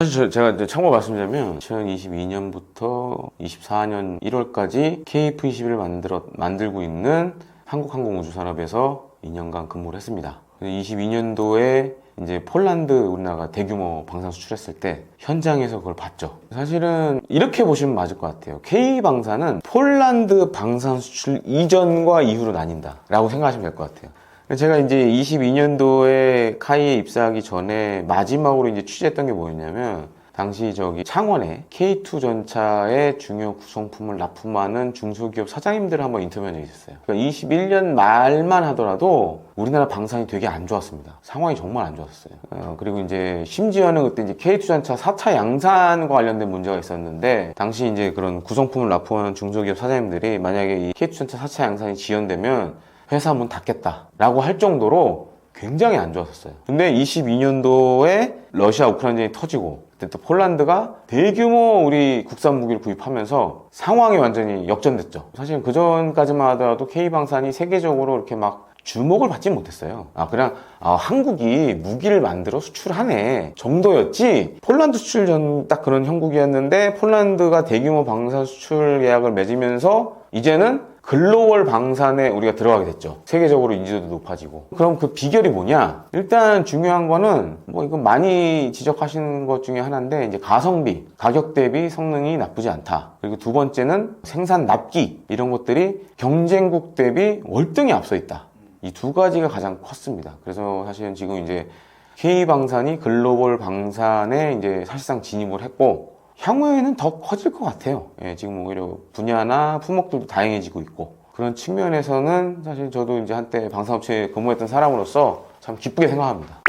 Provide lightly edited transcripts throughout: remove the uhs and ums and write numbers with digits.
사실 제가 이제 참고 말씀드리면 2022년부터 24년 1월까지 KF-21을 만들고 있는 한국항공우주산업에서 2년간 근무를 했습니다. 22년도에 이제 폴란드 우리나라가 대규모 방산 수출했을 때 현장에서 그걸 봤죠. 사실은 이렇게 보시면 맞을 것 같아요. K방산은 폴란드 방산 수출 이전과 이후로 나뉜다 라고 생각하시면 될 것 같아요. 제가 이제 22년도에 카이에 입사하기 전에 마지막으로 이제 취재했던 게 뭐였냐면, 당시 창원에 K2 전차의 중요 구성품을 납품하는 중소기업 사장님들을 한번 인터뷰한 적이 있었어요. 그러니까 21년 말만 하더라도 우리나라 방산이 되게 안 좋았습니다. 상황이 정말 안 좋았어요. 그리고 이제 심지어는 그때 이제 K2 전차 4차 양산과 관련된 문제가 있었는데, 당시 이제 그런 구성품을 납품하는 중소기업 사장님들이 만약에 이 K2 전차 4차 양산이 지연되면 회사 문 닫겠다라고 할 정도로 굉장히 안 좋았었어요. 근데 22년도에 러시아 우크라이나전이 터지고, 그때 또 폴란드가 대규모 우리 국산 무기를 구입하면서 상황이 완전히 역전됐죠. 사실 그 전까지만 하더라도 K방산이 세계적으로 이렇게 막 주목을 받지 못했어요. 그냥 한국이 무기를 만들어 수출하네 정도였지, 폴란드 수출 전 딱 그런 형국이었는데, 폴란드가 대규모 방산 수출 계약을 맺으면서 이제는 글로벌 방산에 우리가 들어가게 됐죠. 세계적으로 인지도도 높아지고. 그럼 그 비결이 뭐냐? 일단 중요한 거는 이건 많이 지적하시는 것 중에 하나인데, 이제 가성비, 가격 대비 성능이 나쁘지 않다. 그리고 두 번째는 생산 납기, 이런 것들이 경쟁국 대비 월등히 앞서 있다. 이 두 가지가 가장 컸습니다. 그래서 사실은 지금 이제 K방산이 글로벌 방산에 이제 사실상 진입을 했고, 향후에는 더 커질 것 같아요. 지금 오히려 분야나 품목들도 다양해지고 있고, 그런 측면에서는 사실 저도 이제 한때 방산업체에 근무했던 사람으로서 참 기쁘게 생각합니다.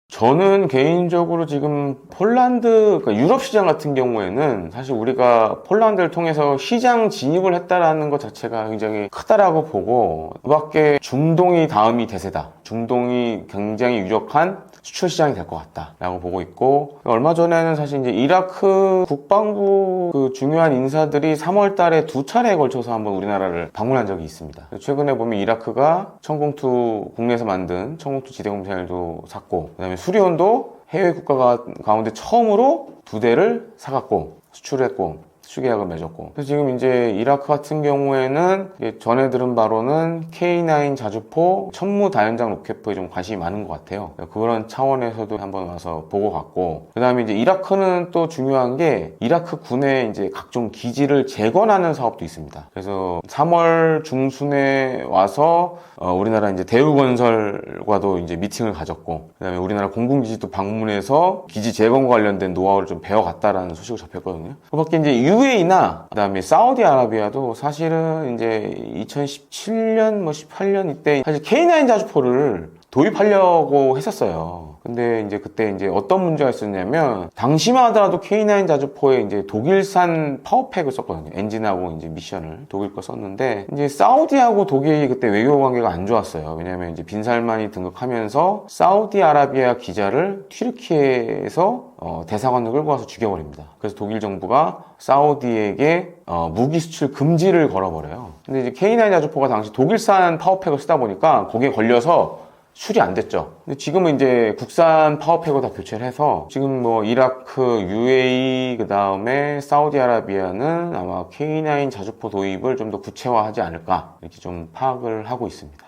저는 개인적으로 지금 폴란드, 그러니까 유럽 시장 같은 경우에는 사실 우리가 폴란드를 통해서 시장 진입을 했다라는 것 자체가 굉장히 크다라고 보고, 그 밖에 중동이 다음이 대세다. 중동이 굉장히 유력한 수출 시장이 될 것 같다라고 보고 있고, 얼마 전에는 사실 이제 이라크 국방부 그 중요한 인사들이 3월 달에 2차례에 걸쳐서 한번 우리나라를 방문한 적이 있습니다. 최근에 보면 이라크가 천공투, 국내에서 만든 천공투 지대공미사일도 샀고, 그다음에 수리온도 해외 국가 가운데 처음으로 2대를 사갔고 수출했고 수출 계약을 맺었고, 그래서 지금 이제 이라크 같은 경우에는 전에 들은 바로는 K9 자주포 천무 다연장 로켓포에 좀 관심이 많은 것 같아요. 그런 차원에서도 한번 와서 보고 갔고, 그 다음에 이제 이라크는 또 중요한 게 이라크 군의 이제 각종 기지를 재건하는 사업도 있습니다. 그래서 3월 중순에 와서 우리나라 이제 대우건설과도 이제 미팅을 가졌고, 그 다음에 우리나라 공군기지도 방문해서 기지 재건과 관련된 노하우를 좀 배워갔다라는 소식을 접했거든요. 그 밖에 이제 UAE나 그 다음에 사우디아라비아도 사실은 이제 2017년 18년 이때 사실 K9 자주포를 도입하려고 했었어요. 근데 이제 그때 이제 어떤 문제가 있었냐면, 당시만 하더라도 K9 자주포에 이제 독일산 파워팩을 썼거든요. 엔진하고 이제 미션을 독일 거 썼는데, 이제 사우디하고 독일이 그때 외교 관계가 안 좋았어요. 왜냐면 이제 빈살만이 등극하면서 사우디아라비아 기자를 튀르키예에서 대사관을 끌고 와서 죽여버립니다. 그래서 독일 정부가 사우디에게 무기 수출 금지를 걸어버려요. 근데 이제 K9 자주포가 당시 독일산 파워팩을 쓰다 보니까 거기에 걸려서 수리 안 됐죠. 근데 지금은 이제 국산 파워팩으로 다 교체를 해서 지금 이라크, UAE, 그 다음에 사우디아라비아는 아마 K9 자주포 도입을 좀 더 구체화하지 않을까, 이렇게 좀 파악을 하고 있습니다.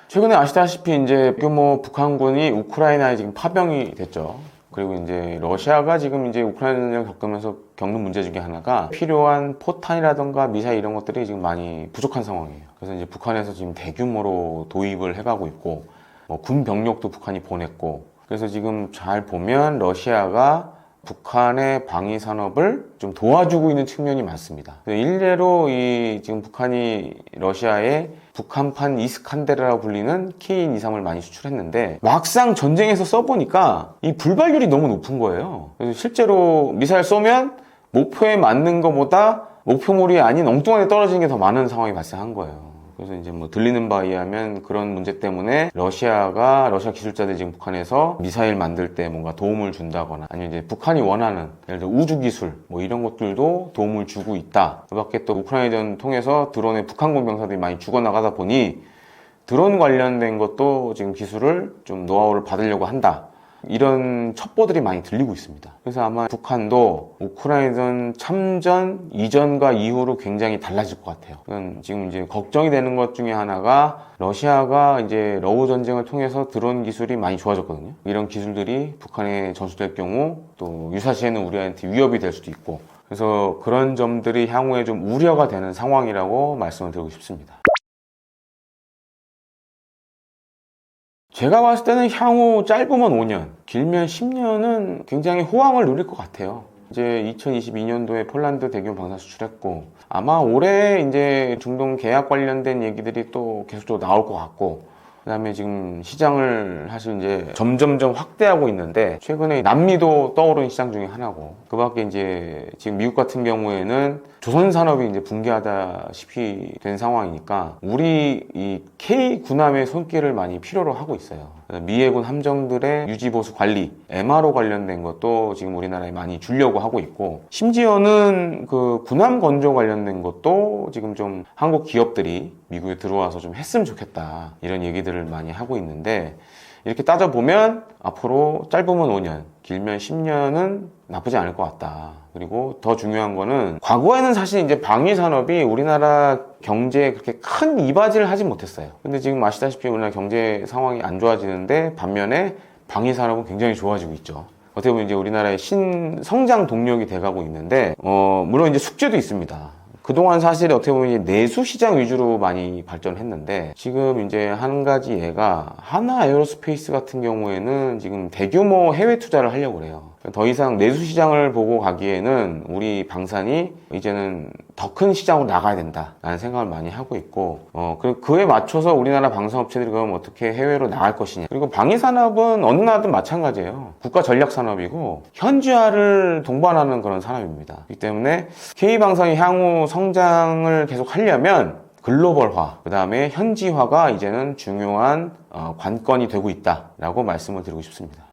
최근에 아시다시피 이제 북한군이 우크라이나에 지금 파병이 됐죠. 그리고 이제 러시아가 지금 이제 우크라이나 전쟁을 겪으면서 겪는 문제 중에 하나가 필요한 포탄이라던가 미사일 이런 것들이 지금 많이 부족한 상황이에요. 그래서 이제 북한에서 지금 대규모로 도입을 해가고 있고, 군 병력도 북한이 보냈고, 그래서 지금 잘 보면 러시아가 북한의 방위 산업을 좀 도와주고 있는 측면이 많습니다. 일례로 지금 북한이 러시아에 북한판 이스칸데르라고 불리는 K-23을 많이 수출했는데, 막상 전쟁에서 써보니까 이 불발률이 너무 높은 거예요. 그래서 실제로 미사일 쏘면 목표에 맞는 것보다 목표물이 아닌 엉뚱하게 떨어지는 게 더 많은 상황이 발생한 거예요. 그래서 이제 들리는 바에 의하면 그런 문제 때문에 러시아 기술자들이 지금 북한에서 미사일 만들 때 뭔가 도움을 준다거나, 아니면 이제 북한이 원하는 예를 들어 우주 기술 이런 것들도 도움을 주고 있다. 그 밖에 또 우크라이나전 통해서 드론에 북한군 병사들이 많이 죽어나가다 보니 드론 관련된 것도 지금 기술을 좀 노하우를 받으려고 한다. 이런 첩보들이 많이 들리고 있습니다. 그래서 아마 북한도 우크라이나 참전 이전과 이후로 굉장히 달라질 것 같아요. 지금 이제 걱정이 되는 것 중에 하나가 러시아가 이제 러우 전쟁을 통해서 드론 기술이 많이 좋아졌거든요. 이런 기술들이 북한에 전수될 경우 또 유사시에는 우리한테 위협이 될 수도 있고, 그래서 그런 점들이 향후에 좀 우려가 되는 상황이라고 말씀을 드리고 싶습니다. 제가 봤을 때는 향후 짧으면 5년, 길면 10년은 굉장히 호황을 누릴 것 같아요. 이제 2022년도에 폴란드 대규모 방산 수출했고, 아마 올해 이제 중동 계약 관련된 얘기들이 또 계속적으로 나올 것 같고, 그 다음에 지금 시장을 사실 이제 점점점 확대하고 있는데, 최근에 남미도 떠오르는 시장 중에 하나고, 그 밖에 이제 지금 미국 같은 경우에는 조선 산업이 이제 붕괴하다시피 된 상황이니까, 우리 이 K 군함의 손길을 많이 필요로 하고 있어요. 미해군 함정들의 유지보수 관리, MRO 관련된 것도 지금 우리나라에 많이 주려고 하고 있고, 심지어는 그 군함 건조 관련된 것도 지금 좀 한국 기업들이 미국에 들어와서 좀 했으면 좋겠다, 이런 얘기들을 많이 하고 있는데, 이렇게 따져보면 앞으로 짧으면 5년, 길면 10년은 나쁘지 않을 것 같다. 그리고 더 중요한 거는, 과거에는 사실 이제 방위 산업이 우리나라 경제에 그렇게 큰 이바지를 하지 못했어요. 근데 지금 아시다시피 우리나라 경제 상황이 안 좋아지는데, 반면에 방위 산업은 굉장히 좋아지고 있죠. 어떻게 보면 이제 우리나라의 신성장 동력이 돼가고 있는데, 물론 이제 숙제도 있습니다. 그동안 사실 어떻게 보면 이제 내수 시장 위주로 많이 발전했는데, 지금 이제 한 가지 예가, 하나 에어로스페이스 같은 경우에는 지금 대규모 해외 투자를 하려고 그래요. 더 이상 내수 시장을 보고 가기에는 우리 방산이 이제는 더 큰 시장으로 나가야 된다라는 생각을 많이 하고 있고, 그에 맞춰서 우리나라 방산업체들이 그럼 어떻게 해외로 나갈 것이냐. 그리고 방위산업은 어느 나라든 마찬가지예요. 국가 전략 산업이고 현지화를 동반하는 그런 산업입니다. 그렇기 때문에 K방산이 향후 성장을 계속 하려면 글로벌화, 그 다음에 현지화가 이제는 중요한 관건이 되고 있다라고 말씀을 드리고 싶습니다.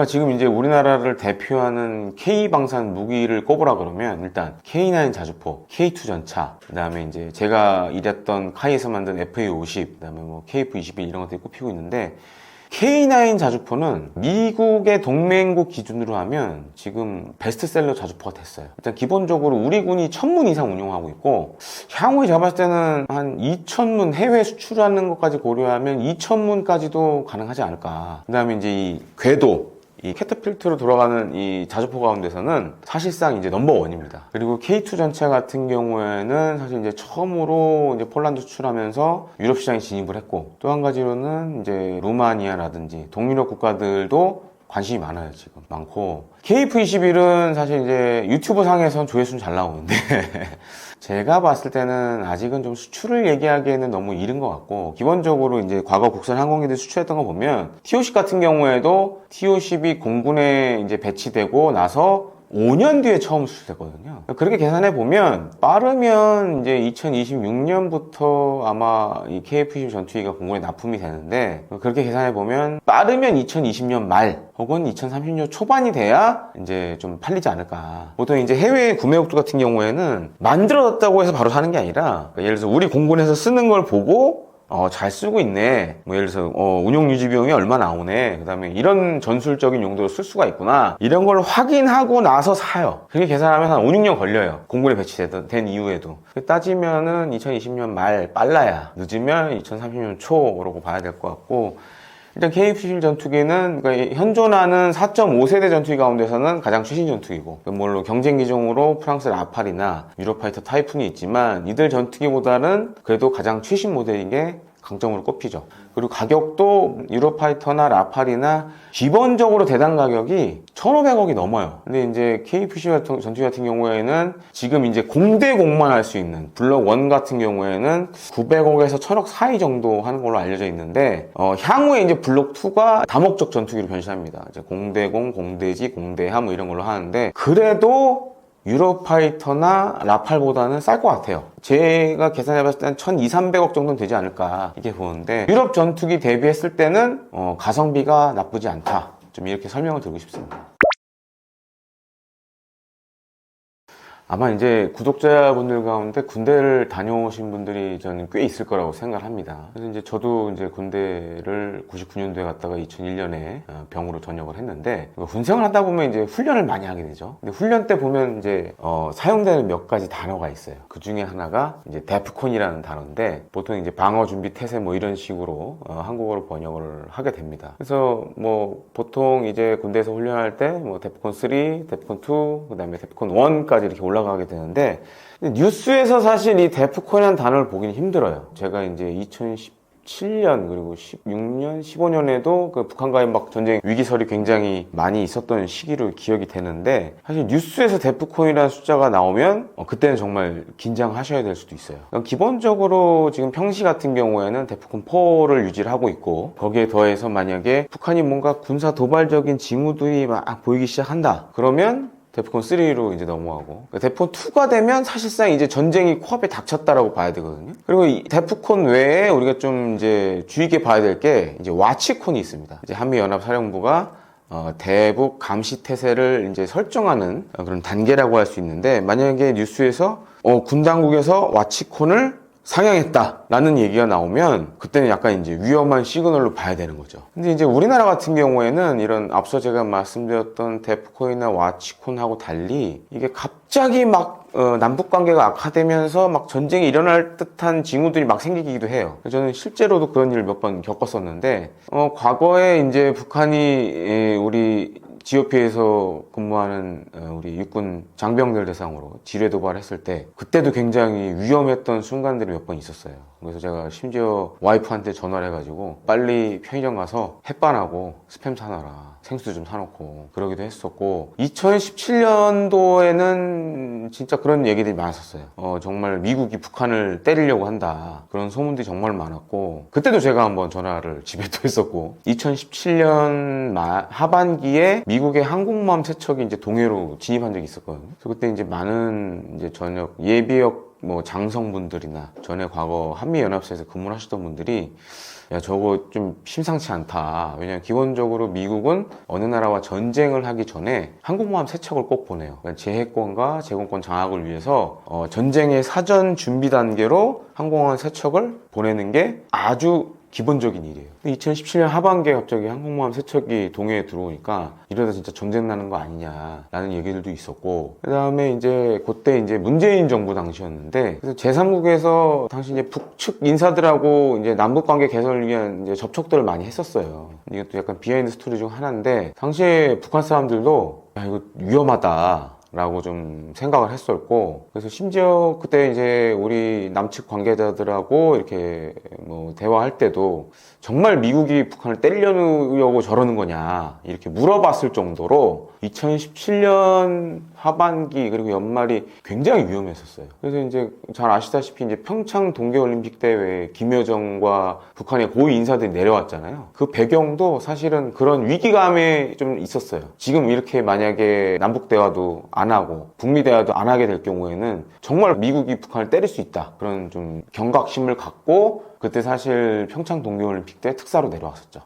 지금 이제 우리나라를 대표하는 K방산 무기를 꼽으라 그러면, 일단 K9 자주포, K2 전차, 그 다음에 이제 제가 일했던 카이에서 만든 FA50, 그 다음에 뭐 KF21 이런 것들이 꼽히고 있는데, K9 자주포는 미국의 동맹국 기준으로 하면 지금 베스트셀러 자주포가 됐어요. 일단 기본적으로 우리 군이 1000문 이상 운용하고 있고, 향후에 제가 봤을 때는 한 2000문 해외 수출하는 것까지 고려하면 2000문까지도 가능하지 않을까. 그 다음에 이제 이 궤도, 이 캐터필트로 돌아가는 이 자주포 가운데서는 사실상 이제 넘버원입니다. 그리고 K2 전차 같은 경우에는 사실 이제 처음으로 이제 폴란드 수출하면서 유럽 시장에 진입을 했고, 또 한 가지로는 이제 루마니아라든지 동유럽 국가들도 관심이 많아요. 지금 많고, KF21은 사실 이제 유튜브 상에선 조회수는 잘 나오는데 제가 봤을 때는 아직은 좀 수출을 얘기하기에는 너무 이른 것 같고, 기본적으로 이제 과거 국산 항공기들 수출했던 거 보면 TO10 같은 경우에도 TO10이 공군에 이제 배치되고 나서 5년 뒤에 처음 수출됐거든요. 그렇게 계산해 보면 빠르면 이제 2026년부터 아마 이 KF-21 전투기가 공군에 납품이 되는데, 그렇게 계산해 보면 빠르면 2020년 말 혹은 2030년 초반이 돼야 이제 좀 팔리지 않을까. 보통 이제 해외 구매국들 같은 경우에는 만들어졌다고 해서 바로 사는 게 아니라, 예를 들어서 우리 공군에서 쓰는 걸 보고 잘 쓰고 있네, 뭐 예를 들어서 운용 유지 비용이 얼마 나오네, 그 다음에 이런 전술적인 용도로 쓸 수가 있구나, 이런 걸 확인하고 나서 사요. 그렇게 계산하면 한 5, 6년 걸려요. 공군에 배치된 이후에도. 따지면은 2020년 말 빨라야, 늦으면 2030년 초라고 봐야 될 것 같고, 일단 KF-21 전투기는 그러니까 현존하는 4.5세대 전투기 가운데서는 가장 최신 전투기고, 물론 경쟁 기종으로 프랑스 라팔이나 유로파이터 타이푼이 있지만, 이들 전투기보다는 그래도 가장 최신 모델인 게 강점으로 꼽히죠. 그리고 가격도 유로파이터나 라팔이나 기본적으로 대당 가격이 1,500억이 넘어요. 근데 이제 KF-21 전투기 같은 경우에는 지금 이제 공대공만 할 수 있는 블록 1 같은 경우에는 900억에서 1,000억 사이 정도 하는 걸로 알려져 있는데, 향후에 이제 블록 2가 다목적 전투기로 변신합니다. 이제 공대공, 공대지, 공대하 뭐 이런 걸로 하는데, 그래도 유로파이터나 라팔보다는 쌀 것 같아요. 제가 계산해봤을 때는 1,200~300억 정도는 되지 않을까 이렇게 보는데, 유럽 전투기 대비했을 때는 가성비가 나쁘지 않다, 좀 이렇게 설명을 드리고 싶습니다. 아마 이제 구독자분들 가운데 군대를 다녀오신 분들이 저는 꽤 있을 거라고 생각을 합니다. 그래서 이제 저도 이제 군대를 99년도에 갔다가 2001년에 병으로 전역을 했는데, 군생을 하다 보면 이제 훈련을 많이 하게 되죠. 근데 훈련 때 보면 이제 사용되는 몇 가지 단어가 있어요. 그 중에 하나가 이제 데프콘이라는 단어인데, 보통 이제 방어 준비 태세 뭐 이런 식으로 한국어로 번역을 하게 됩니다. 그래서 뭐 보통 이제 군대에서 훈련할 때 뭐 데프콘 3, 데프콘 2, 그다음에 데프콘 1까지 이렇게 올라가게 되는데, 뉴스에서 사실 이 데프콘이라는 단어를 보기는 힘들어요. 제가 이제 2017년 그리고 16년, 15년에도 그 북한과의 막 전쟁 위기설이 굉장히 많이 있었던 시기로 기억이 되는데, 사실 뉴스에서 데프콘이라는 숫자가 나오면 그때는 정말 긴장하셔야 될 수도 있어요. 기본적으로 지금 평시 같은 경우에는 데프콘 4를 유지를 하고 있고, 거기에 더해서 만약에 북한이 뭔가 군사 도발적인 징후들이 막 보이기 시작한다 그러면 데프콘 3로 이제 넘어가고, 데프콘 2가 되면 사실상 이제 전쟁이 코앞에 닥쳤다라고 봐야 되거든요. 그리고 이 데프콘 외에 우리가 좀 이제 주의 깊게 봐야 될 게 이제 와치콘이 있습니다. 이제 한미연합사령부가 대북 감시 태세를 이제 설정하는 그런 단계라고 할 수 있는데, 만약에 뉴스에서 군 당국에서 와치콘을 상향했다라는 얘기가 나오면 그때는 약간 이제 위험한 시그널로 봐야 되는 거죠. 근데 이제 우리나라 같은 경우에는 이런 앞서 제가 말씀드렸던 데프콘이나 와치콘하고 달리 이게 갑자기 막 남북 관계가 악화되면서 막 전쟁이 일어날 듯한 징후들이 막 생기기도 해요. 저는 실제로도 그런 일을 몇 번 겪었었는데, 과거에 이제 북한이 우리 GOP에서 근무하는 우리 육군 장병들 대상으로 지뢰 도발했을 때, 그때도 굉장히 위험했던 순간들이 몇 번 있었어요. 그래서 제가 심지어 와이프한테 전화를 해가지고 빨리 편의점 가서 햇반하고 스팸 사놔라, 생수 좀 사놓고 그러기도 했었고, 2017년도에는 진짜 그런 얘기들이 많았었어요. 정말 미국이 북한을 때리려고 한다, 그런 소문들이 정말 많았고, 그때도 제가 한번 전화를 집에 또 했었고, 2017년 하반기에 미국의 항공모함 세척이 이제 동해로 진입한 적이 있었거든요. 그래서 그때 이제 많은 이제 전역 예비역 뭐 장성분들이나 전에 과거 한미연합사에서 근무를 하시던 분들이, 야, 저거 좀 심상치 않다. 왜냐면 기본적으로 미국은 어느 나라와 전쟁을 하기 전에 항공모함 세척을 꼭 보내요. 그러니까 제해권과 제공권 장악을 위해서 전쟁의 사전 준비 단계로 항공모함 세척을 보내는 게 아주 기본적인 일이에요. 2017년 하반기에 갑자기 항공모함 세척이 동해에 들어오니까 이러다 진짜 전쟁 나는 거 아니냐라는 얘기들도 있었고, 그 다음에 이제 그때 이제 문재인 정부 당시였는데, 그래서 제3국에서 당시 이제 북측 인사들하고 이제 남북 관계 개선을 위한 이제 접촉들을 많이 했었어요. 이것도 약간 비하인드 스토리 중 하나인데, 당시에 북한 사람들도 야, 이거 위험하다 라고 좀 생각을 했었고, 그래서 심지어 그때 이제 우리 남측 관계자들하고 이렇게 뭐 대화할 때도 정말 미국이 북한을 때리려고 저러는 거냐 이렇게 물어봤을 정도로 2017년 하반기 그리고 연말이 굉장히 위험했었어요. 그래서 이제 잘 아시다시피 이제 평창 동계올림픽 대회에 김여정과 북한의 고위 인사들이 내려왔잖아요. 그 배경도 사실은 그런 위기감에 좀 있었어요. 지금 이렇게 만약에 남북 대화도 안 하고 북미 대화도 안 하게 될 경우에는 정말 미국이 북한을 때릴 수 있다, 그런 좀 경각심을 갖고 그때 사실 평창 동계올림픽 때 특사로 내려왔었죠.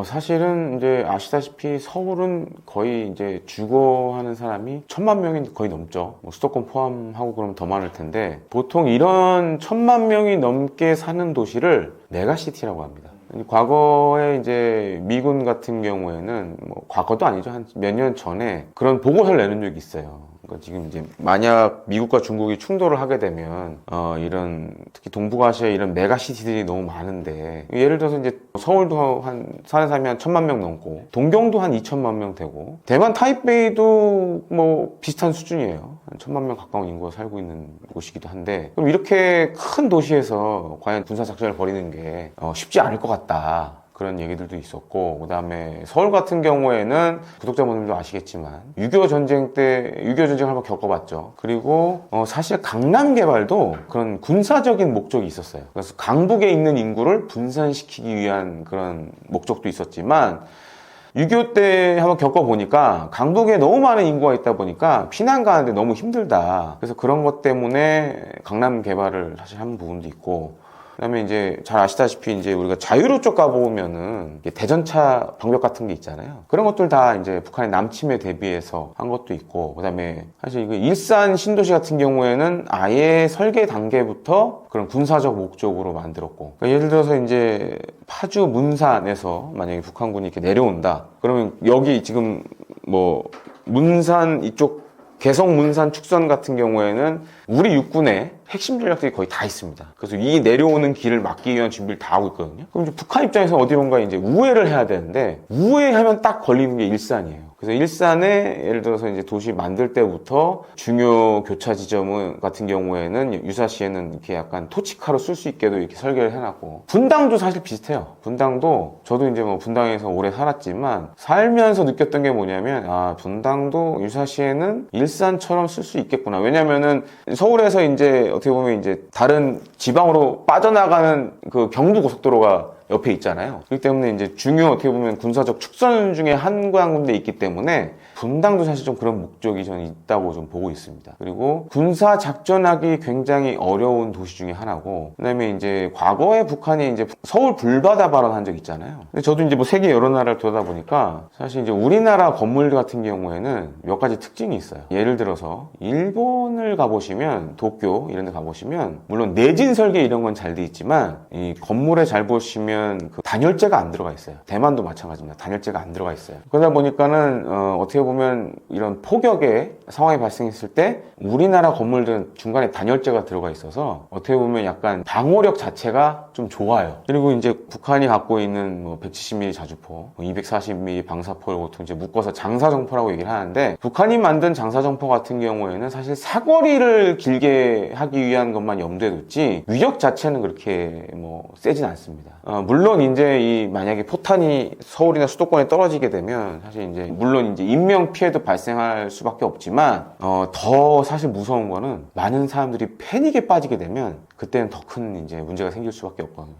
사실은 이제 아시다시피 서울은 거의 이제 주거하는 사람이 1000만 명이 거의 넘죠. 뭐 수도권 포함하고 그러면 더 많을 텐데, 보통 이런 1000만 명이 넘게 사는 도시를 메가시티라고 합니다. 과거에 이제 미군 같은 경우에는 뭐 과거도 아니죠. 한 몇 년 전에 그런 보고서를 내는 적이 있어요. 그러니까 지금 이제 만약 미국과 중국이 충돌을 하게 되면 이런 특히 동북아시아 이런 메가시티들이 너무 많은데, 예를 들어서 이제 서울도 한 사는 사람이 한 1000만 명 넘고, 동경도 한 2천만 명 되고, 대만 타이베이도 뭐 비슷한 수준이에요. 한 1000만 명 가까운 인구가 살고 있는 곳이기도 한데, 그럼 이렇게 큰 도시에서 과연 군사 작전을 벌이는 게 쉽지 않을 것 같다, 그런 얘기들도 있었고, 그 다음에 서울 같은 경우에는 구독자분들도 아시겠지만 6.25 전쟁 때 6.25 전쟁을 한번 겪어봤죠. 그리고 사실 강남 개발도 그런 군사적인 목적이 있었어요. 그래서 강북에 있는 인구를 분산시키기 위한 그런 목적도 있었지만, 6.25 때 한번 겪어보니까 강북에 너무 많은 인구가 있다 보니까 피난 가는데 너무 힘들다. 그래서 그런 것 때문에 강남 개발을 사실 한 부분도 있고, 그다음에 이제 잘 아시다시피 이제 우리가 자유로 쪽 가보면은 대전차 방벽 같은 게 있잖아요. 그런 것들 다 이제 북한의 남침에 대비해서 한 것도 있고, 그다음에 사실 이거 일산 신도시 같은 경우에는 아예 설계 단계부터 그런 군사적 목적으로 만들었고, 그러니까 예를 들어서 이제 파주 문산에서 만약에 북한군이 이렇게 내려온다. 그러면 여기 지금 뭐 문산 이쪽 개성 문산 축선 같은 경우에는 우리 육군의 핵심 전략들이 거의 다 있습니다. 그래서 이 내려오는 길을 막기 위한 준비를 다 하고 있거든요. 그럼 이제 북한 입장에서 어디 뭔가 이제 우회를 해야 되는데, 우회하면 딱 걸리는 게 일산이에요. 그래서 일산에 예를 들어서 이제 도시 만들 때부터 중요 교차 지점 같은 경우에는 유사시에는 이렇게 약간 토치카로 쓸 수 있게도 이렇게 설계를 해놨고, 분당도 사실 비슷해요. 분당도 저도 이제 뭐 분당에서 오래 살았지만 살면서 느꼈던 게 뭐냐면, 아, 분당도 유사시에는 일산처럼 쓸 수 있겠구나. 왜냐면은 서울에서 이제 어떻게 보면 이제 다른 지방으로 빠져나가는 그 경부 고속도로가 옆에 있잖아요. 그렇기 때문에 이제 중요 어떻게 보면 군사적 축선 중에 한 군데 있기 때문에 분당도 사실 좀 그런 목적이 저는 있다고 좀 보고 있습니다. 그리고 군사 작전하기 굉장히 어려운 도시 중에 하나고, 그다음에 이제 과거에 북한이 이제 서울 불바다 발언한 적 있잖아요. 근데 저도 이제 뭐 세계 여러 나라를 돌아다 보니까 사실 이제 우리나라 건물 같은 경우에는 몇 가지 특징이 있어요. 예를 들어서 일본을 가보시면, 도쿄 이런 데 가보시면 물론 내진 설계 이런 건 잘 돼 있지만 이 건물에 잘 보시면 그 단열재가 안 들어가 있어요. 대만도 마찬가지입니다. 단열재가 안 들어가 있어요. 그러다 보니까는 어떻게 보면 이런 폭격의 상황이 발생했을 때 우리나라 건물들은 중간에 단열재가 들어가 있어서 어떻게 보면 약간 방호력 자체가 좀 좋아요. 그리고 이제 북한이 갖고 있는 뭐 170mm 자주포, 240mm 방사포를 보통 이제 묶어서 장사정포라고 얘기를 하는데, 북한이 만든 장사정포 같은 경우에는 사실 사거리를 길게 하기 위한 것만 염두에 뒀지 위력 자체는 그렇게 뭐 세진 않습니다. 물론 이제 이 만약에 포탄이 서울이나 수도권에 떨어지게 되면 사실 이제 물론 이제 인명 피해도 발생할 수밖에 없지만 더 사실 무서운 거는 많은 사람들이 패닉에 빠지게 되면 그때는 더 큰 이제 문제가 생길 수밖에 없거든요.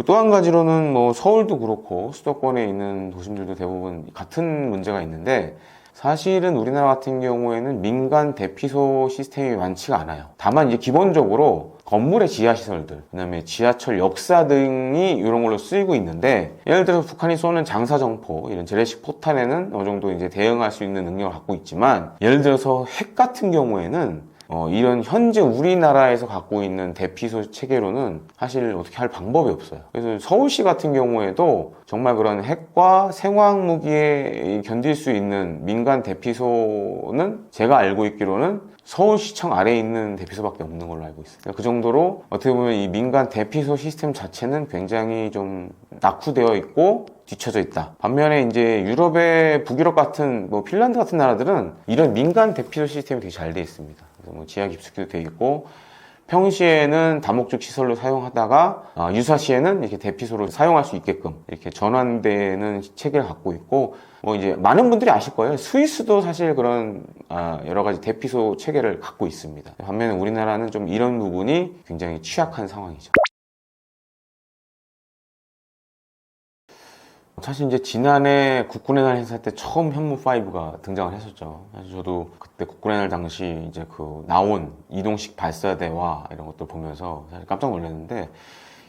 또 한 가지로는 뭐 서울도 그렇고 수도권에 있는 도심들도 대부분 같은 문제가 있는데, 사실은 우리나라 같은 경우에는 민간 대피소 시스템이 많지가 않아요. 다만 이제 기본적으로 건물의 지하시설들, 그 다음에 지하철 역사 등이 이런 걸로 쓰이고 있는데, 예를 들어서 북한이 쏘는 장사정포, 이런 재래식 포탄에는 어느 정도 이제 대응할 수 있는 능력을 갖고 있지만, 예를 들어서 핵 같은 경우에는 이런 현재 우리나라에서 갖고 있는 대피소 체계로는 사실 어떻게 할 방법이 없어요. 그래서 서울시 같은 경우에도 정말 그런 핵과 생화학 무기에 견딜 수 있는 민간 대피소는 제가 알고 있기로는 서울시청 아래에 있는 대피소밖에 없는 걸로 알고 있어요. 그 정도로 어떻게 보면 이 민간 대피소 시스템 자체는 굉장히 좀 낙후되어 있고 뒤쳐져 있다. 반면에 이제 유럽의 북유럽 같은 뭐 핀란드 같은 나라들은 이런 민간 대피소 시스템이 되게 잘 돼 있습니다. 그래서 뭐 지하 깊숙이도 돼 있고, 평시에는 다목적 시설로 사용하다가 유사시에는 이렇게 대피소로 사용할 수 있게끔 이렇게 전환되는 체계를 갖고 있고, 뭐 이제 많은 분들이 아실 거예요. 스위스도 사실 그런 여러 가지 대피소 체계를 갖고 있습니다. 반면에 우리나라는 좀 이런 부분이 굉장히 취약한 상황이죠. 사실 이제 지난해 국군의 날 행사 때 처음 현무5가 등장을 했었죠. 사실 저도 그때 국군의 날 당시 이제 그 나온 이동식 발사대와 이런 것들 보면서 사실 깜짝 놀랐는데,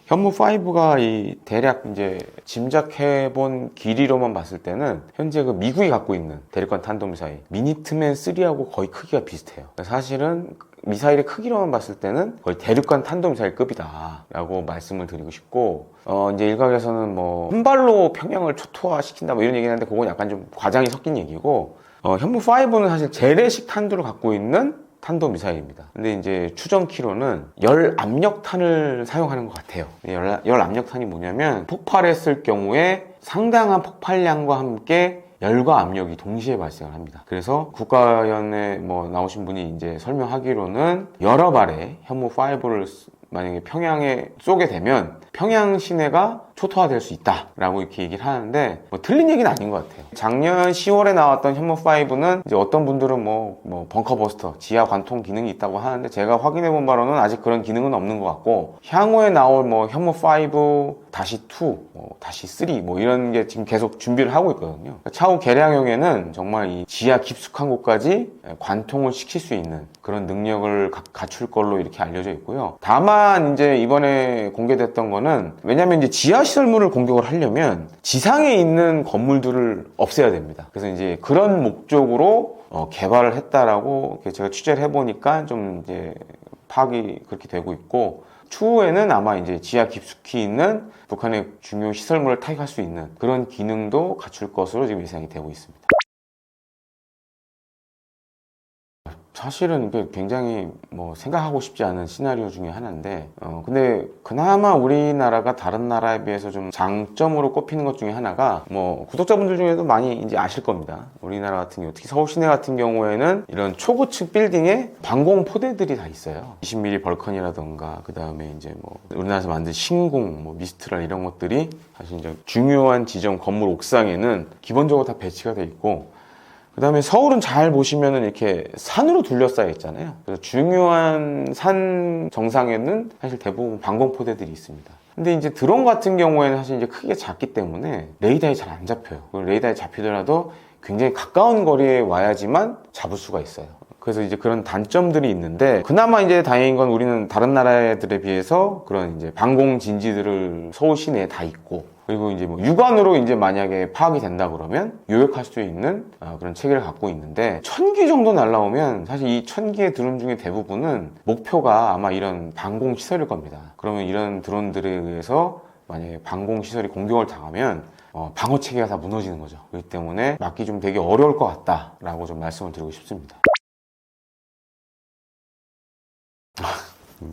현무5가 이 대략 이제 짐작해본 길이로만 봤을 때는 현재 그 미국이 갖고 있는 대륙간 탄도미사일 미니트맨 3하고 거의 크기가 비슷해요. 사실은 미사일의 크기로만 봤을 때는 거의 대륙간 탄도미사일급이다 라고 말씀을 드리고 싶고, 이제 일각에서는 뭐 한 발로 평양을 초토화시킨다 뭐 이런 얘기를 하는데, 그건 약간 좀 과장이 섞인 얘기고, 현무5는 사실 재래식 탄두를 갖고 있는 탄도미사일입니다. 근데 이제 추정키로는 열 압력탄을 사용하는 것 같아요. 열 압력탄이 뭐냐면, 폭발했을 경우에 상당한 폭발량과 함께 열과 압력이 동시에 발생을 합니다. 그래서 국가연에 뭐 나오신 분이 이제 설명하기로는 여러 발의 현무5를 만약에 평양에 쏘게 되면 평양 시내가 초토화될 수 있다라고 이렇게 얘기를 하는데 뭐 틀린 얘기는 아닌 것 같아요. 작년 10월에 나왔던 현무5는 이제 어떤 분들은 뭐 벙커버스터, 지하 관통 기능이 있다고 하는데 제가 확인해 본 바로는 아직 그런 기능은 없는 것 같고 향후에 나올 뭐 현무5 다시 2, 다시 3 뭐 이런 게 지금 계속 준비를 하고 있거든요. 차후 개량형에는 정말 이 지하 깊숙한 곳까지 관통을 시킬 수 있는 그런 능력을 갖출 걸로 이렇게 알려져 있고요. 다만 이제 이번에 공개됐던 거는 왜냐면 이제 지하 시설물을 공격을 하려면 지상에 있는 건물들을 없애야 됩니다. 그래서 이제 그런 목적으로 개발을 했다라고 제가 취재를 해보니까 좀 이제 파악이 그렇게 되고 있고 추후에는 아마 이제 지하 깊숙이 있는 북한의 중요 시설물을 타격할 수 있는 그런 기능도 갖출 것으로 지금 예상이 되고 있습니다. 사실은 이게 굉장히 생각하고 싶지 않은 시나리오 중에 하나인데 근데 그나마 우리나라가 다른 나라에 비해서 좀 장점으로 꼽히는 것 중에 하나가 구독자분들 중에도 많이 이제 아실 겁니다. 우리나라 같은 경우 특히 서울 시내 같은 경우에는 이런 초고층 빌딩에 방공 포대들이 다 있어요. 20mm 벌컨이라던가 그 다음에 이제 우리나라에서 만든 신궁, 미스트랄 이런 것들이 사실 이제 중요한 지점 건물 옥상에는 기본적으로 다 배치가 돼 있고 그 다음에 서울은 잘 보시면은 이렇게 산으로 둘러싸여 있잖아요. 그래서 중요한 산 정상에는 사실 대부분 방공포대들이 있습니다. 근데 이제 드론 같은 경우에는 사실 이제 크기가 작기 때문에 레이더에 잘 안 잡혀요. 레이더에 잡히더라도 굉장히 가까운 거리에 와야지만 잡을 수가 있어요. 그래서 이제 그런 단점들이 있는데 그나마 이제 다행인 건 우리는 다른 나라들에 비해서 그런 이제 방공 진지들을 서울 시내에 다 있고 그리고 이제 육안으로 이제 만약에 파악이 된다 그러면 요격할 수 있는 그런 체계를 갖고 있는데 1000기 정도 날라오면 사실 이 1000기의 드론 중에 대부분은 목표가 아마 이런 방공 시설일 겁니다. 그러면 이런 드론들에 의해서 만약에 방공 시설이 공격을 당하면 방어 체계가 다 무너지는 거죠. 그렇기 때문에 막기 좀 되게 어려울 것 같다라고 좀 말씀을 드리고 싶습니다.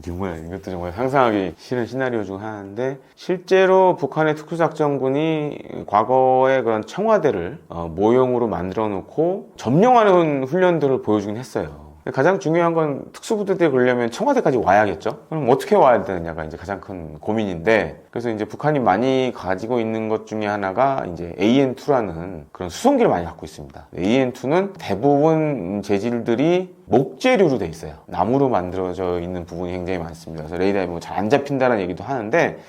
이것도 정말 상상하기 싫은 시나리오 중 하나인데 실제로 북한의 특수작전군이 과거에 그런 청와대를 모형으로 만들어 놓고 점령하는 훈련들을 보여주긴 했어요. 가장 중요한 건 특수부대들이 그러려면 청와대까지 와야겠죠? 그럼 어떻게 와야 되느냐가 이제 가장 큰 고민인데 그래서 이제 북한이 많이 가지고 있는 것 중에 하나가 이제 AN2라는 그런 수송기를 많이 갖고 있습니다. AN2는 대부분 재질들이 목재류로 돼 있어요. 나무로 만들어져 있는 부분이 굉장히 많습니다. 그래서 레이더에 잘 안 잡힌다는 얘기도 하는데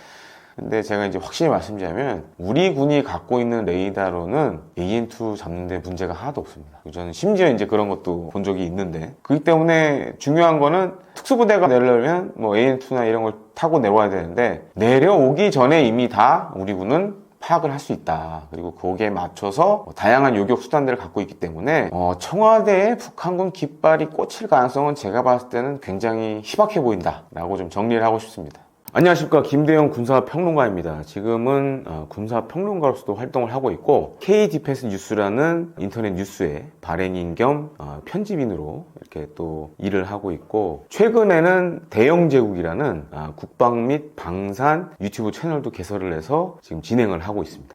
근데 제가 이제 확실히 말씀드리자면 우리 군이 갖고 있는 레이더로는 AN2 잡는 데 문제가 하나도 없습니다. 저는 심지어 이제 그런 것도 본 적이 있는데 그렇기 때문에 중요한 거는 특수부대가 내려오면 AN2나 이런 걸 타고 내려와야 되는데 내려오기 전에 이미 다 우리 군은 파악을 할 수 있다. 그리고 거기에 맞춰서 다양한 요격 수단들을 갖고 있기 때문에 청와대에 북한군 깃발이 꽂힐 가능성은 제가 봤을 때는 굉장히 희박해 보인다 라고 좀 정리를 하고 싶습니다. 안녕하십니까, 김대영 군사평론가입니다. 지금은 군사평론가로서도 활동을 하고 있고 K-디펜스 뉴스라는 인터넷 뉴스의 발행인 겸 편집인으로 이렇게 또 일을 하고 있고 최근에는 대영제국이라는 국방 및 방산 유튜브 채널도 개설을 해서 지금 진행을 하고 있습니다.